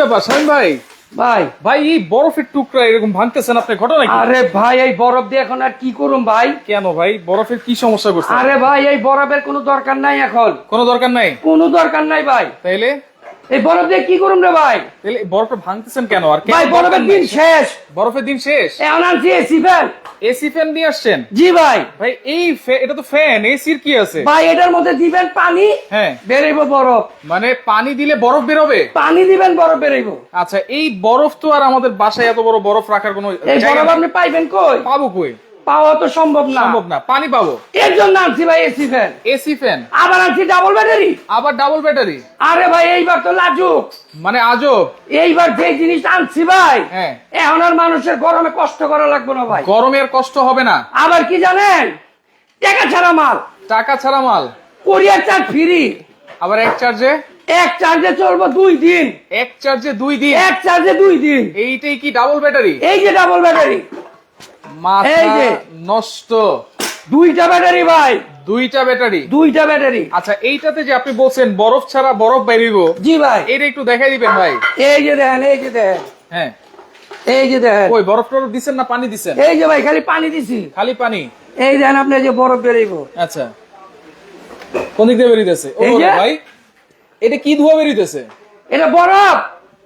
ব্যাপার শামীম ভাই? ভাই ভাই এই বরফের টুকরা এরকম ভাঙতেছেন আপনি, ঘটনা কি? আরে ভাই এই বরফ দিয়ে এখন আর কি করুম ভাই? কেন ভাই, বরফের কি সমস্যা করছে? আরে ভাই এই বরফের কোনো দরকার নাই এখন, কোনো দরকার নাই? কোনো দরকার নাই ভাই। তাইলে এই বরফ দিয়ে কি করুম রে ভাই? তাইলে বরফটা ভাঙতেছেন কেন? আর কেন ভাই বরফের দিন শেষ, বরফের দিন শেষ, এখন আনছি এসি ফ্যান। এসি ফ্যান নিয়ে আসছেন? জি ভাই। ভাই এই এটা তো ফ্যান, এসির কি আছে? ভাই এটার মধ্যে দিবেন পানি, হ্যাঁ বেরোইব বরফ। মানে পানি দিলে বরফ বেরোবে? পানি দিবেন বরফ বেরোইব। আচ্ছা এই বরফ তো আর আমাদের বাসায় এত বড় বরফ রাখার কোনো এই জায়গা বরফ নেই। আপনি পাইবেন কই? পাবো কই? পাওয়া তো সম্ভব না। সম্ভব না, পানি পাবো। এর জন্য আনছি ভাই এসি ফ্যান। এসি ফ্যান আবার আনছি ডাবল ব্যাটারি। আবার ডাবল ব্যাটারি? আরে ভাই এইবার তো লাজুক, মানে আজব। এইবার যে জিনিস আনছি ভাই, হ্যাঁ এখন আর মানুষের গরমে কষ্ট করা লাগবে না ভাই। গরমের কষ্ট হবে না। আবার কি জানেন, টাকা ছাড়া মাল, টাকা ছাড়া মাল, কোরিয়ার চার্জ ফ্রি। আবার এক চার্জে? এক চার্জে চলবো 2 দিন। এক চার্জে 2 দিন? এক চার্জে 2 দিন। এইটাই কি ডাবল ব্যাটারি? এই যে ডাবল ব্যাটারি, এই মাথা যে। নষ্ট। 2টা ব্যাটারি ভাই, 2টা ব্যাটারি? 2টা ব্যাটারি। আচ্ছা এইটাতে যে আপনি বলছেন বরফ ছাড়া বরফ বেরিব, জি ভাই। এটা একটু দেখাই দিবেন ভাই। এই যে দেখেন, এই যে দেখেন, হ্যাঁ এই যে দেখেন, ওই বরফ টরফ দিচ্ছেন না পানি দিচ্ছেন? এই যে ভাই খালি পানি দিছি। খালি পানি? এই দেখেন আপনি যে বরফ বেরোইব। আচ্ছা কোন দিক দিয়ে বেরিতেছে? ও এই যে। ভাই এটা কি ধোয়া বেরিতেছে? এটা বরফ,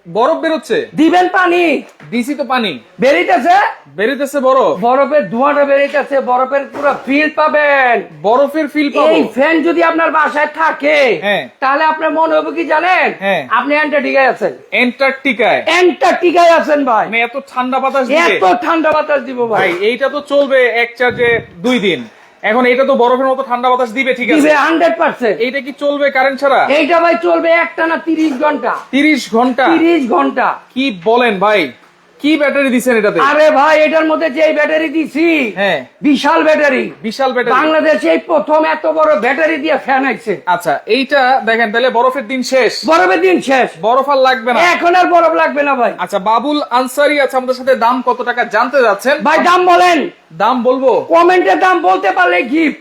বরফ বেরোচ্ছে? দিবেন পানি, দিছি তো পানি, বেরিতেছে। বেরিতেছে বরফ? বরফের ধোঁয়াটা বেরিতেছে, বরফের পুরো ফিল পাবেন। বরফের ফিল পাবো? এই ফ্যান যদি আপনার বাসায় থাকে, হ্যাঁ। তাহলে আপনার মনে হবে কি জানেন, হ্যাঁ। আপনি অ্যান্টার্কটিকায় আছেন। অ্যান্টার্কটিকায়? অ্যান্টার্কটিকায় আছেন ভাই। মানে এত ঠান্ডা বাতাস দিবে? এত ঠান্ডা বাতাস দিব ভাই। ভাই এইটা তো চলবে এক চার্জে 2 দিন, এখন এটা তো বরফের মতো ঠান্ডা বাতাস দিবে, ঠিক আছে? দিবে 100%। এইটা কি চলবে কারেন্ট ছাড়া? এইটা ভাই চলবে একটানা 30 ঘন্টা। 30 ঘন্টা? 30 ঘন্টা। কি বলেন ভাই, কি ব্যাটারি দিছেন এটাতে? আরে ভাই এটার মধ্যে যে ব্যাটারি দিছি, হ্যাঁ বিশাল ব্যাটারি। বিশাল ব্যাটারি? বাংলাদেশে এই প্রথম এত বড় ব্যাটারি দিয়ে ফ্যান আইছে। আচ্ছা এইটা দেখেন, তাহলে বরফের দিন শেষ, বরফের দিন শেষ, বরফ আর লাগবে না? এখন আর বরফ লাগবে না ভাই। আচ্ছা বাবুল আনসারি আছে আমাদের সাথে, দাম কত টাকা জানতে যাচ্ছেন? ভাই দাম বলেন, দাম বলবো? কমেন্টে দাম বলতে পারলে গিফট।